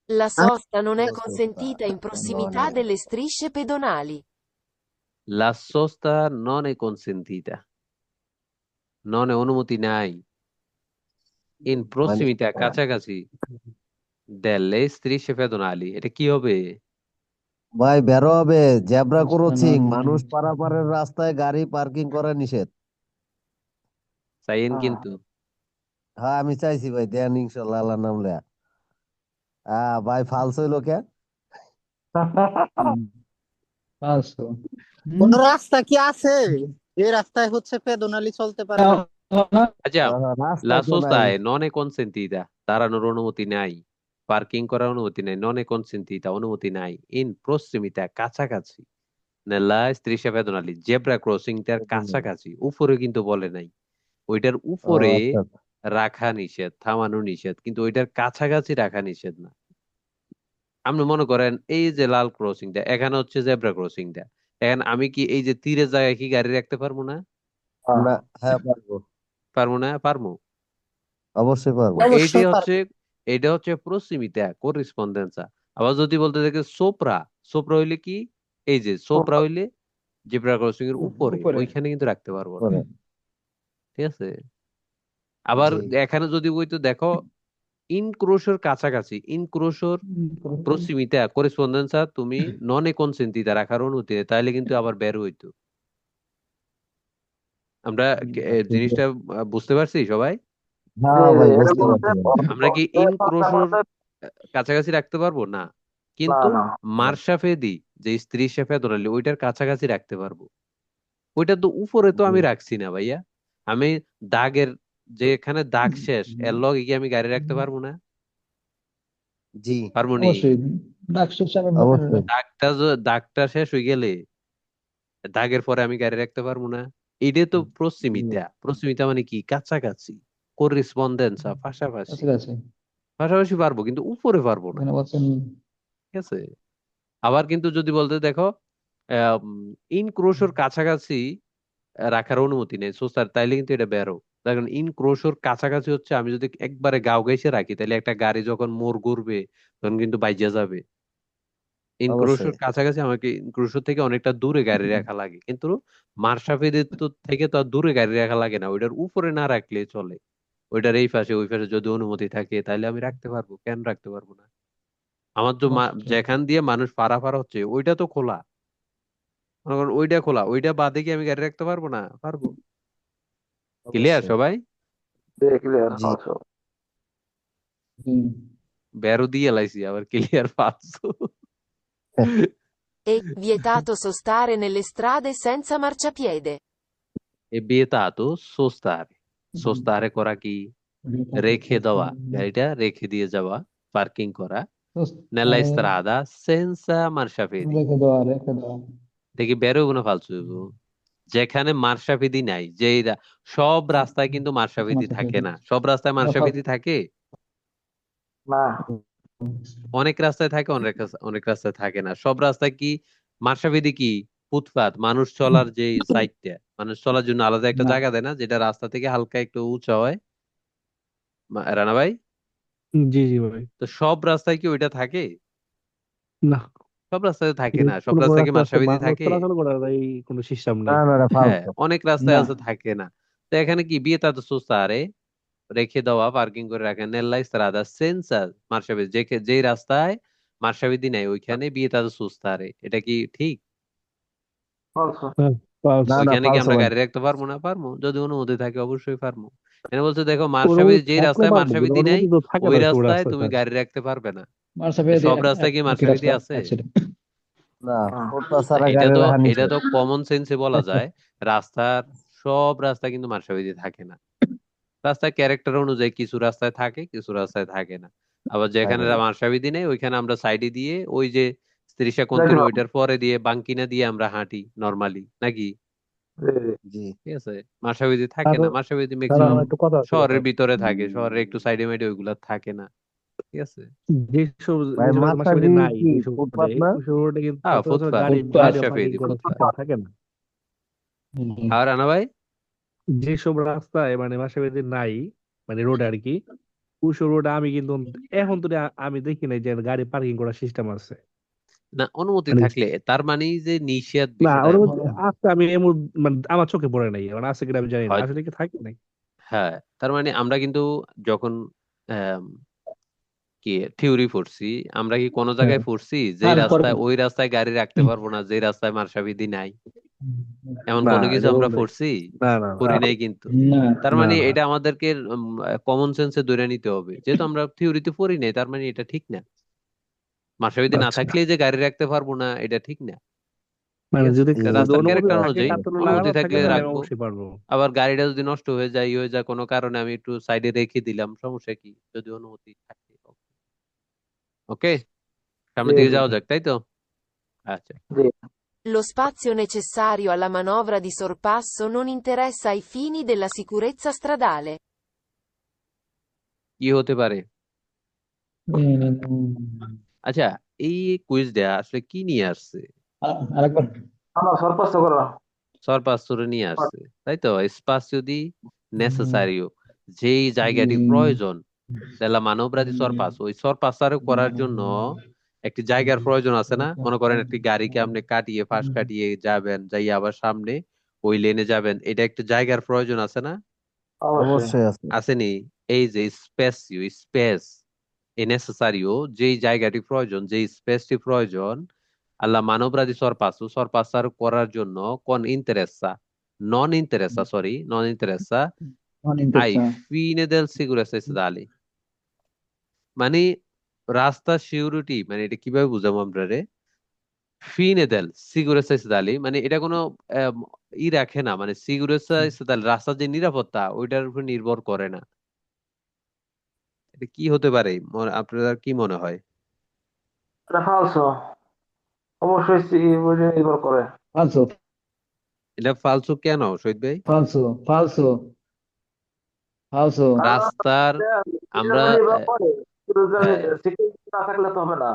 La sosta non è La consentita sosta in non prossimità è. delle strisce pedonali. La sosta non è consentita, non è অনুমতি নাই in মানে prossimità কাছাকাছি delle strisce pedonali এটা কি হবে? ভাই বেরো হবে, জেব্রা রাস্তা ক্রসিং, নন মানুষ পারাপারের রাস্তায় গাড়ি পার্কিং করা নিষেধ। সাইন কিন্তু হ্যাঁ আমি চাইছি ভাই, দেন ইনশাল্লাহ আল্লাহর নাম লয়া। হ্যাঁ ভাই ফালস হইলো কে? পাঁচশো। কোন রাস্তা কি আছে যে রাস্তায় হচ্ছে পেদোনালি চলতে পারবে? আচ্ছা, রাস্তা la তো sosta নাই। è non è consentita দাঁড়ানোর অনুমতি নাই, পার্কিং করার অনুমতি নাই, non è consentita অনুমতি নাই in prossimità কাছাকাছি nella striscia pedonali zebra crossing টার কাছাকাছি, উপরে কিন্তু বলে নাই। ওইটার ও উপরে আচ্ছা আচ্ছা। রাখা নিষেধ, থামানো নিষেধ, কিন্তু ওইটার কাছাকাছি রাখা নিষেধ না। আপনি মনে করেন এই যে লাল ক্রসিংটা এখানে হচ্ছে জেব্রা ক্রসিংটা, এখন আমি কি এই যে তীরের জায়গায় কি গাড়ি রাখতে পারবো না? না, হ্যাঁ পারবো, পারবো না? পারবো। অবশ্যই পারবো। এইটি অবশ্যই হচ্ছে, পারবে। এটা হচ্ছে প্রসিমিতা করিসপন্ডেন্সা। আবার যদি বলতে থাকে সোপ্রা, সোপ্রা হইলে কি, এই যে সোপ্রা হইলে জেব্রা ক্রসিং এর উপরে, উপরে। ওইখানে কিন্তু রাখতে পারবো না। পরে। ঠিক আছে। আবার জি। এখানে যদি বইতো দেখো ইনক্রোশর কাছাকাছি, ইনক্রোশর প্রসিমিতা করেসপন্ডেন্সা তুমি নন এ কনসেন্টিতা রাখার অনুমতি নেই, তাহলে কিন্তু আবার বের হইতো। আমরা জিনিসটা বুঝতে পারছি সবাই? হ্যাঁ ভাই বুঝতে পারছি ভাই। আমরা কি ইনক্রোশর কাছাকাছি রাখতে পারবো না, কিন্তু মার্শাফেদি যে স্ত্রী শেফে ধরালি ওইটার কাছাকাছি রাখতে পারবো। ওইটা তো উপরে তো জি আমি রাখছি না ভাইয়া। আমি দাগের, যে এখানে দাগ শেষ এর লগে কি আমি গাড়ি রাখতে পারবো না? জি পারবো নি? অবশ্যই ডাকসুর সামনে অবশ্যই। দাগটা শেষ হয়ে গেলে দাগের পরে আমি গাড়ি রাখতে পারবো না। এটা তো প্রসিমিতা, প্রসিমিতা মানে কি, কাছাকাছি, করিসপন্ডেন্সা, পাশাপাশি। কাছাকাছি। পাশাপাশি পারবো কিন্তু উপরে পারবো না। এখানে বলছেন ঠিক আছে। আবার কিন্তু যদি বলতে দেখো ইনক্রোশর কাছাকাছি রাখার অনুমতি নেই সোসার, তাইলে কিন্তু এটা বেরো। দেখেন ইনক্রোশর কাছাকাছি হচ্ছে আমি যদি একবারে গাও ঘেঁষে রাখি তাহলে একটা গাড়ি যখন মোড় ঘুরবে তখন কিন্তু বাইজা যাবে। ইনক্রোশর অবশ্যই। কাছাকাছি আমাকে ইনক্রোশর থেকে অনেকটা দূরে গাড়ি রাখা লাগে, কিন্তু মার্শাফিদের তো থেকে তো আর দূরে গাড়ি রাখা লাগে না, ওইটার উপরে না রাখলে চলে। ওইটার এই পাশে ওই পাশে যদি অনুমতি থাকে তাহলে আমি রাখতে পারবো, কেন রাখতে পারবো না? আমার তো অবশ্যই যেখান দিয়ে মানুষ পারাপার হচ্ছে ওইটা তো খোলা, মনে করেন ওইটা খোলা, ওইটা বাদে কি আমি গাড়ি রাখতে পারবো না? পারবো। ক্লিয়ার অবশ্যই। সবাই? জি। হুম। বেরো দিয়ে লাইছি আবার ক্লিয়ার পাচ্ছো? È vietato sostare nelle strade senza marciapiede. এ বিয়েতাতো সোস্তারে, সোস্তারে করা কি, রেখে দেওয়া, গাড়িটা রেখে দিয়ে যাওয়া, পার্কিং করা, নেলা স্ত্রাদা সেন্সা মার্শাফেদি। রেখে দেওয়া। দেখি বেরো কোনো ফালতু হইবো। যেখানে মার্শাফিদি নাই, সব রাস্তায় কিন্তু মার্শাফিদি থাকে না, সব রাস্তায় মার্শাফিদি থাকে। অনেক রাস্তায় থাকে, অনেক রাস্তায় থাকে না। সব রাস্তায় কি মার্শাবিদি কি, ফুটপাত, মানুষ চলার যে সাইডটা, মানুষ চলার জন্য আলাদা একটা না, জায়গা দেয় না, যেটা রাস্তা থেকে হালকা একটু উঁচা হয়? রানা ভাই, জি জি ভাই। তো সব রাস্তায় কি ওইটা থাকে? না, সব রাস্তায় থাকে না। সব কোনো কোনো রাস্তায় কি রাস্তা আছে মার্শাবিদি মানুষ থাকে? চলাচল করার এই কোনো সিস্টেম না নেই। না না হ্যাঁ, ফালতু। অনেক রাস্তায় না। আছে থাকে না। তো এখানে কি বিয়ে তা তো সুস্তারে রেখে দেওয়া, পার্কিং করে রাখেন, নেল্লা ইস্তারাদা সেন্সার মার্শাবিদি, যেই রাস্তায় মার্শাবিদি নাই ওইখানে বিয়ে তা তো সুস্তারে, এটা কি ঠিক? হ্যাঁ, পাস। না না ওইখানে কি ফালতু আমরা ভাই। গাড়ি রাখতে পারবো না? পারবো, যদি অনুমতি থাকে অবশ্যই পারবো। এখানে বলছে দেখো অনুমতি মার্শাবিদি, যেই থাকলে রাস্তায় পারবো, কিন্তু মার্শাবিদি নাই অনুমতি তো থাকে ওই না সব রাস্তায় রাস্তায় তুমি স্যার। গাড়ি রাখতে পারবে না। মার্শাফেদি সব রাস্তায় কি একই মার্শাবিদি রাস্তা আছে? আছে। না, ফুটপাত না, ছাড়া এটা গাড়ি তো, রাখা এটা নিষেধ। তো কমন সেন্সে বলা যায়। রাস্তার সব রাস্তায় কিন্তু মার্শাবিদি থাকে না। রাস্তার ক্যারেক্টার অনুযায়ী কিছু রাস্তায় থাকে, কিছু রাস্তায় থাকে না। আবার যেখানে থাকে না। মার্শাবিদি নেই ওইখানে আমরা সাইডে দিয়ে ওই যে ত্রিশা কোন্তির ওইটার পরে দিয়ে বাঙ্কিনা দিয়ে আমরা হাঁটি নর্মালি, নাকি? জি। ঠিক আছে। মার্শাবিদি থাকে তারও না, মার্শাবিদি তারা ম্যাক্সিমাম আমার একটু কথা ছিল শহরের স্যার। ভিতরে থাকে, শহরের একটু সাইডে মাইডে ওইগুলা থাকে না। ঠিক আছে। যেসব ভাই যেসব মাসাবিদি মার্শাদি নাই কি ওইসব রোডে, ফুটপাত না? ওইসব রোডে কিন্তু হ্যাঁ সচরাচর ফুটপাত, গাড়ি ফুটপাত। গাড়ি মার্শাবিদি পার্কিং করার ফুটপাত। সিস্টেম থাকে না। হুম। আর রানা ভাই, যেসব রাস্তায় মানে মাসাবিদি নাই, মানে রোড আর কি, পুশ রোডে আমি কিন্তু এখন তো আমি দেখি নাই যে গাড়ি পার্কিং করার সিস্টেম আছে। না, অনুমতি মানে থাকলে তার মানে যে নিষেধ না বিষয়টা ওর এমন মধ্যে না। আছে, আমি মানে আমার চোখে পড়ে নাই, এখন আছে কিনা আমি জানি না, হয়, আসলে কি থাকে নাই। হ্যাঁ, তার মানে আমরা কিন্তু যখন আম, কি থিওরি পড়ছি, আমরা কি কোনো হ্যাঁ জায়গায় পড়ছি যে তারপর রাস্তায় ওই রাস্তায় গাড়ি রাখতে পারবো না, যে রাস্তায় মার্শাবিধি নাই? এমন না, কোনো কিছু এটা আমরা বল নাই। পড়ছি? না না পড়ি নাই কিন্তু। না তার না মানে না। এটা আমাদেরকে কমন সেন্সে ধরে নিতে হবে, যেহেতু আমরা থিওরিতে পড়ি নাই, তার মানে এটা ঠিক না। মার্শাবিধি না আচ্ছা, থাকলেই যে গাড়ি রাখতে পারবো না, এটা ঠিক না। ঠিক মানে আছে, যদি এটা যদি রাস্তার অনুমতি ক্যারেক্টার থাকে, অনুযায়ী কার্টুন অনুমতি লাগানো থাকে, থাকলে তাহলে আমি রাখবো। অবশ্যই পারবো। আবার গাড়িটা যদি নষ্ট হয়ে যায়, হয়ে যায় কোনো কারণে, আমি একটু সাইডে রেখে দিলাম, সমস্যা কি? যদি অনুমতি থাকে। ওকে, জি সামনের দিকে জি যাওয়া যাক, তাই তো? আচ্ছা, জি। Lo spazio necessario alla manovra di sorpasso non interessa ai fini della sicurezza stradale. কি হতে পারে? আচ্ছা, এই কুইজ দেয়া আসলে কি নিয়ে আসছে? আরেকবার। আমার সর্পস্ত করো। সরপাস্তুরে নিয়ে আসছে, তাই তো? স্পাসিও দি নেসেসারিও, যেই জায়গাটি প্রয়োজন, দেলা মানবরাদি সরপাস, ওই সরপাসারে করার জন্য একটি জায়গার প্রয়োজন আছে না? মনে করেন একটি গাড়িকে আপনি কাটিয়ে, ফাঁস কাটিয়ে যাবেন, যাই আবার সামনে ওই লেনে যাবেন, এটা একটু জায়গার প্রয়োজন আছে না? অবশ্যই। অবশ্যই আছে। আসেনি? এই যে স্পেসিও, স্পেস এ নেসেসারিও, যেই জায়গাটি প্রয়োজন, যেই স্পেসটি প্রয়োজন, alla manovra di sorpasso, sorpassar করার জন্য কোন ইন্টারেসা, নন ইন্টারেসা, সরি, নন ইন্টারেসা ai fine del sicurezza statale, মানে রাস্তা সিকিউরিটি, মানে এটা কিভাবে বুঝাবো আমরা রে? ফিনে দেল সিকিউরেসা statale, মানে এটা কোনো আম, ই রাখে না, মানে সিকিউরেসা statale রাস্তার যে নিরাপত্তা ওইটার উপর নির্ভর করে না। এটা কি হতে পারে, আপনার কি মনে হয়? এটা ফালসো। অবশ্যই বুঝে নির্ভর করে। ফালসো, এটা ফালসু কেন, শহীদ ভাই? ফালসো, ফালসো, ফালসো। কারণ রাস্তার এটার আমরা উপর নির্ভর করে। হ্যাঁ, সিকিউরিটি না থাকলে তো হবে না।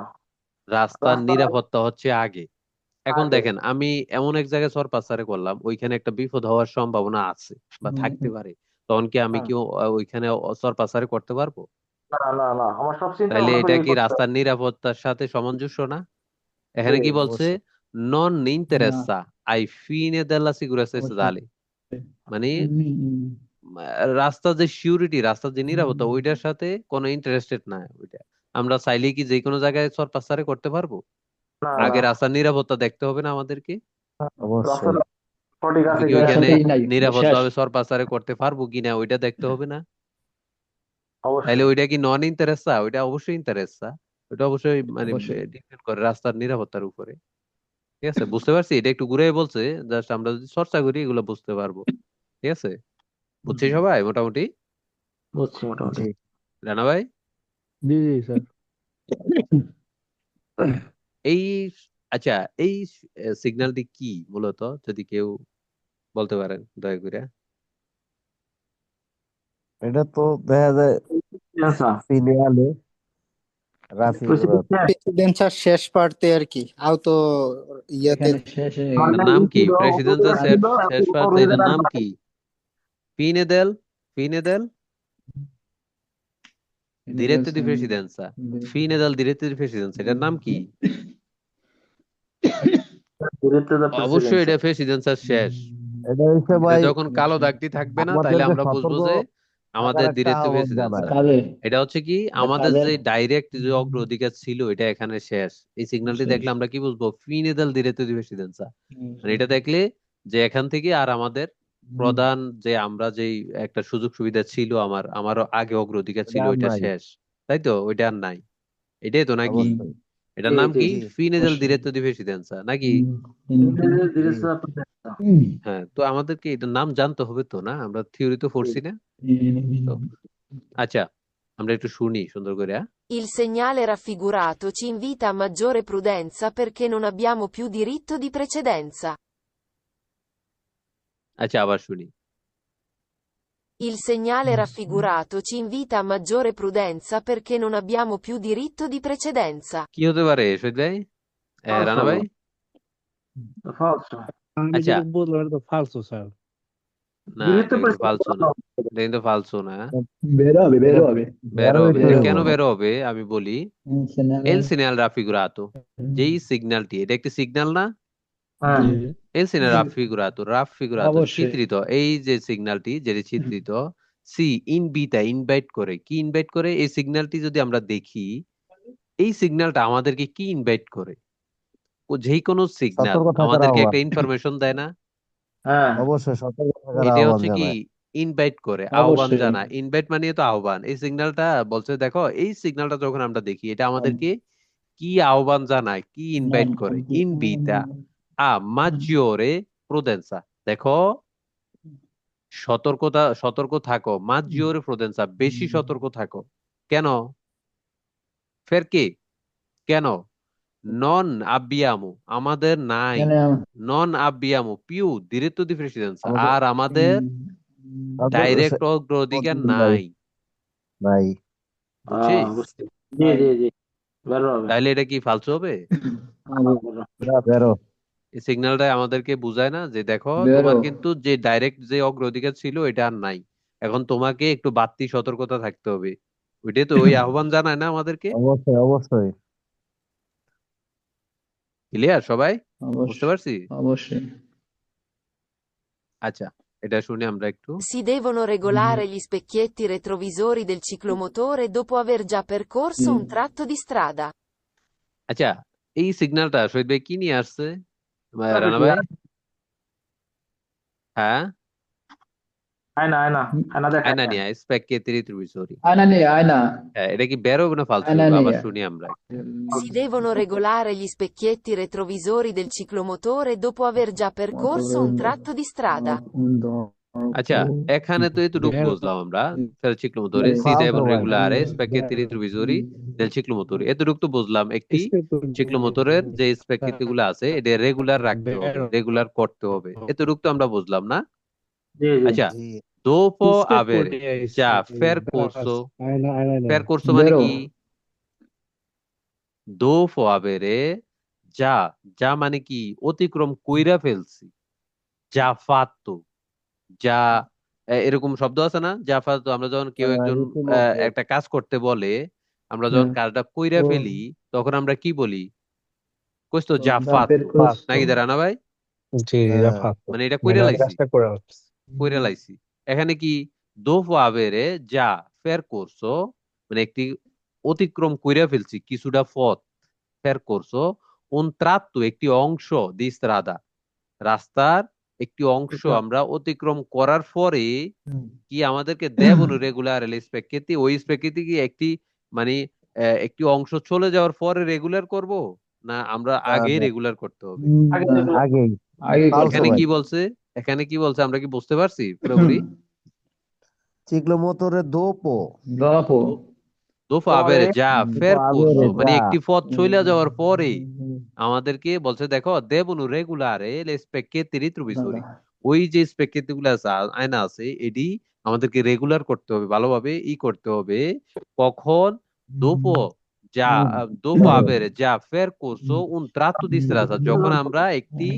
রাস্তার রাস্তা নিরাপত্তা হচ্ছে আগে। এখন আগে। দেখেন, আমি এমন এক জায়গায় সরপাসারে করলাম, ওইখানে একটা বিপদ হওয়ার সম্ভাবনা আছে বা থাকতে পারে, তখন কি আমি হ্যাঁ। কি ওইখানে সরপাসারে করতে পারবো? না না না, আমার সব চিন্তা তাইলে ভাবনা করে এটা কি করতে রাস্তার হবে। নিরাপত্তার সাথে সামঞ্জস্য না? জি। এখানে কি বলছে? অবশ্যই। নন না, ইন্টারেসা আই ফিনে দেলা সিগুরেসা অবশ্যই। দালে, মানে হুম, রাস্তার যে সিউরিটি, রাস্তার যে নিরাপত্তা, ওইটার সাথে কোনো ইন্টারেস্টেড না ওইটা। আমরা চাইলে কি যে কোনো জায়গায় সরপাসারে করতে পারবো? না না, আগে রাস্তার নিরাপত্তা দেখতে হবে না আমাদেরকে? অবশ্যই। রাস্তাটা সঠিক আমি আছে কি কিনা ওইখানে একসাথেই নাই, নিরাপদ শেষ। ভাবে সরপাসারে করতে পারবো কিনা ওইটা দেখতে হবে না? তাইলে অবশ্যই। ওইটা কি নন ইন্টারেস্টা? ওইটা অবশ্যই ইন্টারেস্টা। ওইটা অবশ্যই মানে অবশ্যই। ডিপেন্ড করে রাস্তার নিরাপত্তার উপরে। ঠিক আছে, বুঝতে পারছি, এটা একটু ঘুরে বলছে, জাস্ট আমরা যদি চর্চা করি এগুলো বুঝতে পারবো। ঠিক আছে, বুঝছি সবাই মোটামুটি? বুঝছি মোটামুটি। জি। রানা ভাই, জি জি স্যার। এই আচ্ছা, এই সিগন্যালটি কি মূলত, যদি কেউ বলতে পারেন দয়া করে? এটা তো দেখা যায় আচ্ছা। সিরিয়ালে রাফি ঘোরার। প্রেসিডেন্সিয়ার শেষ প্রার্থী আর কি, আও তো ইয়াতে এখানে শেষে এটার নাম কি? প্রেসিডেন্সির শেষ শেষ প্রার্থী, এটার নাম কি? ফিনে দেল, ফিনে দেল diretto di presidenza, fine del diretto di presidenza, এটার নাম কি? অবশ্যই এটা প্রেসিডেন্সির শেষ। এটা হচ্ছে এটা ভাই যখন কালো দাগটি থাকবে না, তাইলে আমাদেরকে আমরা বুঝবো সতর্ক যে থাকার আমাদের একটা ডিরেক্ট আহ্বান প্রেসিডেন্সা। জানায়। কাজে এটা হচ্ছে কি, আমাদের কাজের যে ডাইরেক্ট যে অগ্রাধিকার ছিল এটা এখানে শেষ। এই সিগন্যালটি দেখলে আমরা কি বুঝবো? ফিনে দেল ডিরেক্ট দি প্রেসিডেন্সা, মানে এটা দেখলে যে এখান থেকে আর আমাদের প্রধান যে আমরা যেই একটা সুযোগ সুবিধা ছিল, আমারও আগে অগ্রাধিকার এটা ছিল, আর ওইটা নাই। শেষ। তাই তো? ওইটা আর নাই, এটাই তো নাকি? অবশ্যই। এটার নাম কি? জি। ফিনে দেল ডিরেক্ট দি প্রেসিডেন্সা নাকি? জি। হ্যাঁ, তো আমাদেরকে এটার নাম জানতে হবে তো, না? আমরা থিওরি তো পড়ছি না তো। আচ্ছা, আমরা একটু শুনি সুন্দর করে, হ্যাঁ? Il segnale raffigurato ci invita a maggiore prudenza perché non abbiamo più diritto di precedenza. আচ্ছা, আবার শুনি। Il segnale raffigurato ci invita a maggiore prudenza perché non abbiamo più diritto di precedenza. কি হতে পারে শহীদ ভাই? রানা ভাই? ফালসো। আমি আচ্ছা, যেটা বললাম এটা তো ফালসো স্যার। না ডিলিট এটা তো কিন্তু প্রেস ফালসু না, এটা কিন্তু ফালসু না। বের হবে বের এটা হবে বের বের হবে, হইতে এটা হইব। কেন বের হবে আমি বলি। এল সিনাল রাফিগুরাতো, যেই সিগন্যালটি, এটা একটি সিগন্যাল না? হ্যাঁ জি এল সিনাল রাফিগুরাতো, রাফিগুরাতো অবশ্যই চিত্রিত, এই যে সিগন্যালটি যেটি চিত্রিত, সি ইনবিটা ইনভাইট করে, কি ইনভাইট করে, এই সিগন্যালটি যদি আমরা দেখি, এই সিগন্যালটা আমাদেরকে কি ইনভাইট করে? যেই কোনো সিগন্যাল সতর্ক থাকার আমাদেরকে আহ্বান। একটা ইনফরমেশন দেয় না? হ্যাঁ অবশ্যই সতর্ক থাকার এটা আহ্বান হচ্ছে কি, জানায়। ইনভাইট করে, আহ্বান অবশ্যই জানায়। ইনভাইট মানে তো আহ্বান। এই সিগন্যালটা বলছে দেখো, এই সিগন্যালটা যখন আমরা দেখি, এটা আমাদেরকে কি আহ্বান জানায়, কি ইনভাইট করে? ইনভিটা আ maggiore prudenza, দেখো, সতর্ক থাকো, maggiore prudenza, বেশি সতর্ক থাকো। কেন? ফের কি, কেন? নন আব্বিয়ামো, আমাদের নাই। মানে নন আব্বিয়ামো পিউ diritto di precedenza, আমাদের আর আমাদের আমাদের ডাইরেক্ট অগ্রাধিকার নাই। নাই। নাই। বুঝছিস? বুঝতে জি জি জি বের হবে তাইলে এটা কি ফালতু হবে? বেরো। এই সিগন্যালটা আমাদেরকে বুঝায় না যে দেখো, বেরো তোমার কিন্তু যে ডাইরেক্ট যে অগ্রাধিকার ছিল এটা আর নাই, এখন তোমাকে একটু বাড়তি সতর্কতা থাকতে হবে। ওইটাই তো, ওই আহ্বান জানায় না আমাদেরকে। অবশ্যই অবশ্যই। ক্লিয়ার সবাই? বুঝতে অবশ্যই পারছি? অবশ্যই আচ্ছা, এটা শুনে আমরা একটু। Si devono regolare gli specchietti retrovisori del ciclomotore dopo aver già percorso un tratto di strada. আচ্ছা, এই সিগন্যালটা শহীদ ভাই কি নিয়ে আসছে? রানা ভাই? হ্যাঁ, আয়না আয়না আয়না দেখায় আয়না নিয়ে আয়, specchietti retrovisori। আয়না নেই আয়না হ্যাঁ, এটা কি বের হবে না ফালতু আয়না হইবো? নেই আবার শুনি আমরা। Si devono regolare gli specchietti retrovisori del ciclomotore dopo aver già percorso un tratto di strada. আচ্ছা, এখানে তো এতটুকু বের বুঝলাম আমরা, ciclomotore si ফালতু devono ভাই। regolare specchietti retrovisori del ciclomotore, এতটুকু তো বুঝলাম। একটি চিক্লোমোটরের যে স্পেকিটি গুলো আছে, এটা রেগুলার রাখতে হবে, রেগুলার করতে হবে, এতটুকু তো আমরা বুঝলাম না? জি জি আচ্ছা, জি। dopo aver già percorso, percorso মানে বেরো কি? dopo avere già, যা মানে কি? অতিক্রম কইরা ফেলছি, যা fatto, যা এরকম শব্দ আছে না, যা fatto। আমরা যখন কেউ একজন ইতিমধ্যে। একটা কাজ করতে বলে, আমরা যখন কাজটা কইরা ও, ফেলি, তখন আমরা কি বলি? questo già যা fatto, percorso নাকি দাঁড়া ভাই? জি হ্যাঁ। মানে এটা মানে কইরা আমি লাইছি, কাজটা করে আসছি। কইরা লাইছি। এখানে কি, dopo avere già percorso, মানে একটি অতিক্রম কইরা ফেলছি, কিছুটা পথ, percorso un tratto, একটি অংশ, di strada, রাস্তার একটি অংশ আমরা অতিক্রম করার পরে কি আমাদেরকে দেবনো রেগুলার স্পেকেটি, ওই স্পেকেটি কি একটি, মানে একটি অংশ চলে যাওয়ার পরে রেগুলার করব, না আমরা আগে রেগুলার করতে হবে? আগে না, যেগুলো আগেই। আগে ফালতু এখানে ভাই। কি বলছে, এখানে কি বলছে আমরা কি বুঝতে পারছি পুরোপুরি? চিকলোমোটরে দোপো। দোপো দোফা পরে আবেরে যা ফের করছো, মানে যা। একটি পথ চলে যাওয়ার পরে আমাদেরকে বলছে দেখো, দেবনু রেগুলারে স্পেকেতি রিট্রোভিসরি, ওই যে স্পেকেটি গুলো আছে, আয়না আছে, এটি আমাদেরকে রেগুলার করতে হবে, ভালোভাবে করতে হবে। কখন? দোপো যা, দোপো আবেরে যা ফের করছো উন ট্রাত্তু দি স্ট্রাদা, যখন আমরা একটি